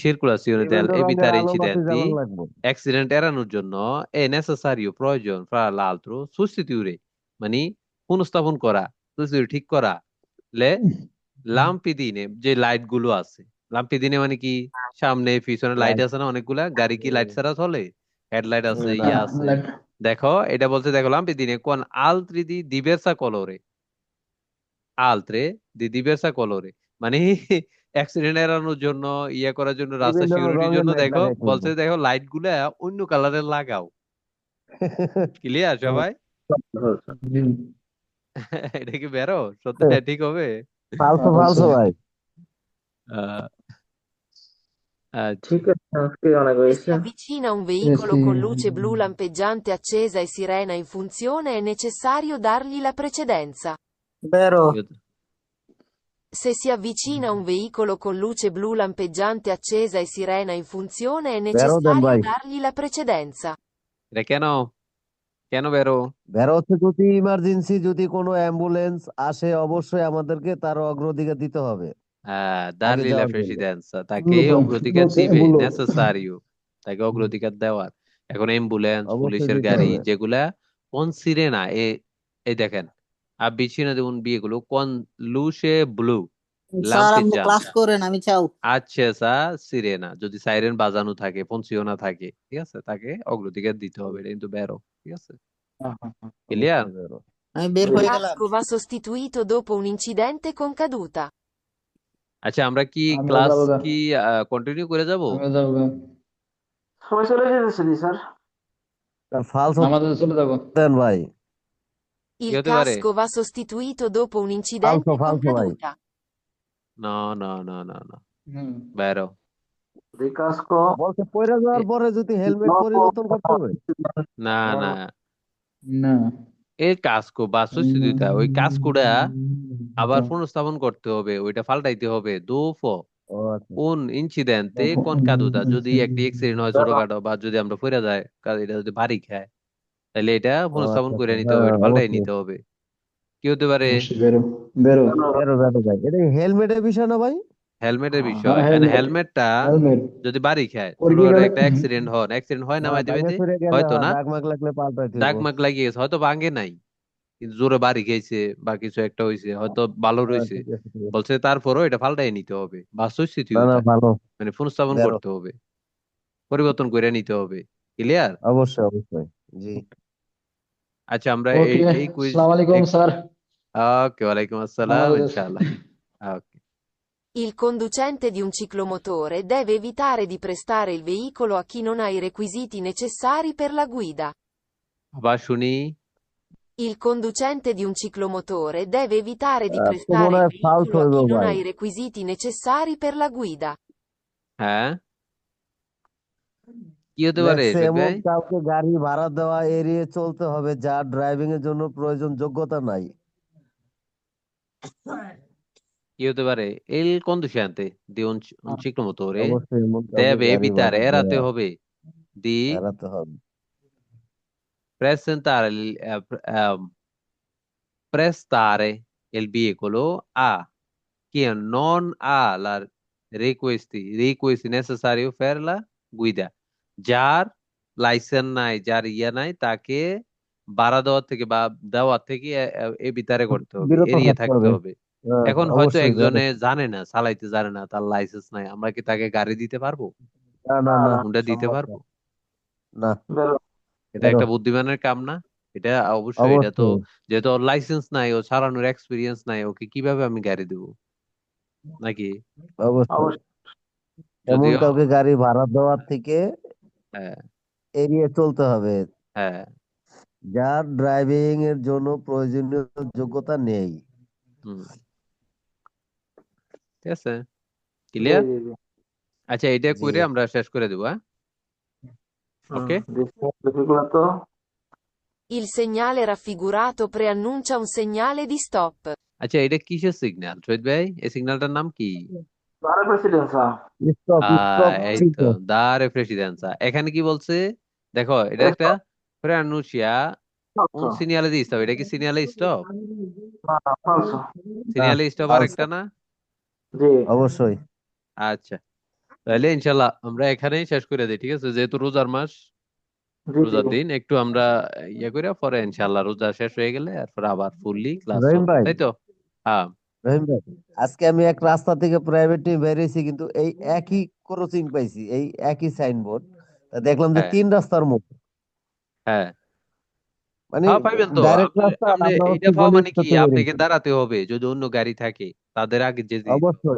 circolazione বিভিন্ন রঙের evitare আলো বাতি incidenti, জ্বালানো লাগবে। অ্যাক্সিডেন্ট এড়ানোর জন্য è necessario প্রয়োজন fra l'altro sostituire মানে পুনঃস্থাপন করা, sostituire ঠিক করা, লে লাম্পিদিনে যে লাইট গুলো আছে। লাম্পিদিনে মানে কি? সামনে পিছনে লাইট আছে না অনেকগুলা? গাড়ি কি লাইট ছাড়া চলে? হেডলাইট আছে, ইয়া আছে। দেখো এটা বলছে, দেখো লাম্পিদিনে কোন altri di diversa colore, altre di diversa colore মানে অ্যাক্সিডেন্ট এড়ানোর জন্য, ইয়ে করার জন্য, রাস্তা বিভিন্ন সিকিউরিটির রঙের জন্য লাইট দেখো লাগাই বলছে, ফেলবো। দেখো লাইট গুলা অন্য কালারের লাগাও। ক্লিয়ার সবাই? এটা কি বেরো সত্যি ঠিক হবে? ফালতু ফালতু ভাই। আহ, আচ্ছা ঠিক আছে, আজকে অনেক Se si হয়েছে। avvicina un veicolo sì. con luce blu lampeggiante accesa e sirena in funzione, è necessario dargli la precedenza. বেরো। Se si avvicina un veicolo con luce blu lampeggiante accesa e sirena in funzione, è বেরো দেন necessario ভাই। dargli la precedenza. এটা কেন কেন বেরো? বেরো হচ্ছে যদি ইমার্জেন্সি, যদি কোনো অ্যাম্বুলেন্স আসে অবশ্যই আমাদেরকে তার অগ্রাধিকার দিতে হবে আগে dargli la যাওয়ার জন্য। precedenza, তাকে Blu, অগ্রাধিকার blu, দিবে, blu. নেসেসারিও, তাকে অগ্রাধিকার দেওয়ার। এখন অ্যাম্বুলেন্স, অবশ্যই পুলিশের দিতে গাড়ি হবে। যেগুলা কোন সিরেনা, এই দেখেন avvicina de un veicolo con luce blu sir আপনি ক্লাস lampeggiante করেন, আমি চাও। accesa sirena, যদি সাইরেন বাজানো থাকে, ফুনসিওনা থাকে, ঠিক আছে, তাকে অগ্রাধিকার দিতে হবে। এটা কিন্তু বেরো, ঠিক আছে, ক্লিয়ার? অবশ্যই বেরো। আমি বের Il হয়ে গেলাম। casco va sostituito dopo un incidente con caduta. আচ্ছা আমরা কি আমরা ক্লাস যাবো গা। কি কন্টিনিউ করে যাব? আমরা যাবো গা। সবাই চলে যেতেছে নি স্যার। তার ফালতু আমাদের চলে যাবো। দেন ভাই। কি Il হতে পারে? casco va sostituito dopo un ফালতু incidente con ফালতু ভাই। caduta. না না না না না, হুম। বেরো। বিকাশ বলছে পয়রা যাওয়ার পরে যদি হেলমেট পরিবর্তন করতে হবে। না না, না। এই কাস্কো বা সুস্থিতা, ওই কাস্কোটা আবার পুনঃস্থাপন করতে হবে, ওইটা পাল্টাইতে হবে। দোফো ও আচ্ছা। un incidente con caduta, যদি একটি অ্যাক্সিডেন্ট হয় ছোটখাটো, বা যদি আমরা পড়ে যায়, এটা যদি ভারী খায়, তাহলে এটা ও পুনঃস্থাপন আচ্ছা করে আচ্ছা। নিতে হবে, হ্যাঁ এটা পাল্টাই অবশ্যই। নিতে হবে। কি হতে পারে? অবশ্যই বেরো বেরো। বেরো বেরো ভাই। এটা হেলমেটের বিষয় না ভাই? হেলমেটের হ্যাঁ বিষয়। হেলমেট হেলমেটটা হেলমেট যদি বাড়ি খায়, ওর কি ছোটখাটো করে? একটা অ্যাক্সিডেন্ট হয় না হ্যাঁ মাঝে ভাঙে মাঝে, চুরে গেলে হয়তো হ্যাঁ না, দাগ মাগ লাগলে পাল্টাইতে দাগ হইব। মাগ লাগিয়ে গেছে, হয়তো ভাঙে নাই, কিন্তু জোরে বাড়ি খেয়েছে বা কিছু একটা হয়েছে, হয়তো ভালো হ্যাঁ রয়েছে, ঠিক আছে ঠিক আছে। বলছে তারপরও এটা পাল্টাই নিতে হবে, বা না না সুস্থিতিটা ভালো। মানে পুনঃস্থাপন বেরো। করতে হবে, পরিবর্তন করে নিতে হবে। ক্লিয়ার? অবশ্যই অবশ্যই। জি। আচ্ছা আমরা এই ওকে, এই কুইজ, আসসালামু আলাইকুম স্যার। ওকে, ওয়ালাইকুম আসসালাম, আমাদের ইনশাআল্লাহ। ওকে। Il conducente di un ciclomotore deve evitare di prestare il veicolo a chi non ha i requisiti necessari per la guida. আবার শুনি। Il conducente di un ciclomotore deve evitare di তো prestare মনে il হয় ফালতু veicolo a হইব chi non ভাই। ha i requisiti necessari per la guida. হ্যাঁ, কি হতে পারে লেখছে শফিক এমন ভাই? কাউকে গাড়ি ভাড়া দেওয়া এড়িয়ে চলতে হবে যার ড্রাইভিং এর জন্য প্রয়োজন যোগ্যতা নাই। কি হতে পারে? Il conducente di un ciclomotore অবশ্যই এমন কাউকে deve গাড়ি evitare, ভাড়া এড়াতে দেওয়া হবে, di এড়াতে হবে। presentare prestare il veicolo a chi non ha la requisiti necessari per la guida, যার লাইসেন্স নাই, যার নাই, তাকে ভাড়া দেওয়া থেকে বা দেওয়া থেকে ভিতরে করতে হবে, বিরত এড়িয়ে থাকতে থাকতে হবে। হবে। এখন হয়তো অবশ্যই বেরো। একজনে জানে না, চালাইতে জানে না, তার লাইসেন্স নাই, আমরা কি তাকে গাড়ি দিতে পারবো? না না না হুন্ডা দিতে সম্ভব না। পারবো? না এটা বেরো। একটা বুদ্ধিমানের কাম না? এটা অবশ্যই, এটা তো অবশ্যই যেহেতু ওর লাইসেন্স নাই, ও চালানোর এক্সপিরিয়েন্স নাই, ওকে কিভাবে আমি গাড়ি দেবো নাকি? অবশ্যই অবশ্যই। এমন যদিও কাউকে গাড়ি ভাড়া দেওয়ার থেকে হ্যাঁ, এড়িয়ে চলতে হবে, হ্যাঁ, যার ড্রাইভিং এর জন্য প্রয়োজনীয় যোগ্যতা নেই। হুম, ঠিক আছে, জি ক্লিয়ার। জি জি। আচ্ছা, এটা জি করে আমরা শেষ করে দেবো, হ্যাঁ? ওকে। Difficulato. Il segnale raffigurato preannuncia un segnale di stop. আচ্ছা, এটা কিসের সিগন্যাল শহীদ ভাই? এই সিগন্যালটার নাম কি? Dare presidenza. স্টপ স্টপ এই তো চিহ্ন। দারে প্রেসিডেন্সা। এখানে কি বলছে দেখো, এটা একটা Stop. প্রানুশিয়া un Falso. segnale di stop। এটা কি সিগন্যালে স্টপ? No, no, falso. না, সিগন্যালে স্টপ আর false, একটা না? জি অবশ্যই। আচ্ছা, তাহলে ইনশাল্লাহ আমরা এখানেই শেষ করে দিই, ঠিক আছে? যেহেতু রোজার মাস, জি জি। রোজার দিন একটু আমরা ইয়ে করে পরে ইনশাল্লাহ রোজা শেষ হয়ে গেলে এরপর আবার ফুললি ক্লাস রহিম হবে, ভাই, তাই তো? হ্যাঁ, রহিম ভাই, আজকে আমি এক রাস্তা থেকে প্রাইভেট নিয়ে বেরিয়েছি, কিন্তু এই একই ক্রসিং পাইছি, এই একই সাইনবোর্ড, দেখলাম যে হ্যাঁ, 3 রাস্তার মুখ, হ্যাঁ, মানে হ্যাঁ, পাইবেন তো। ডাইরেক্ট আপনি রাস্তা, আর আপনি আমরা এইটা হচ্ছে পাওয়া মানে কি, গলির আপনাকে দাঁড়াতে হবে যদি অন্য গাড়ি থাকে তাদের আগে যে অবশ্যই।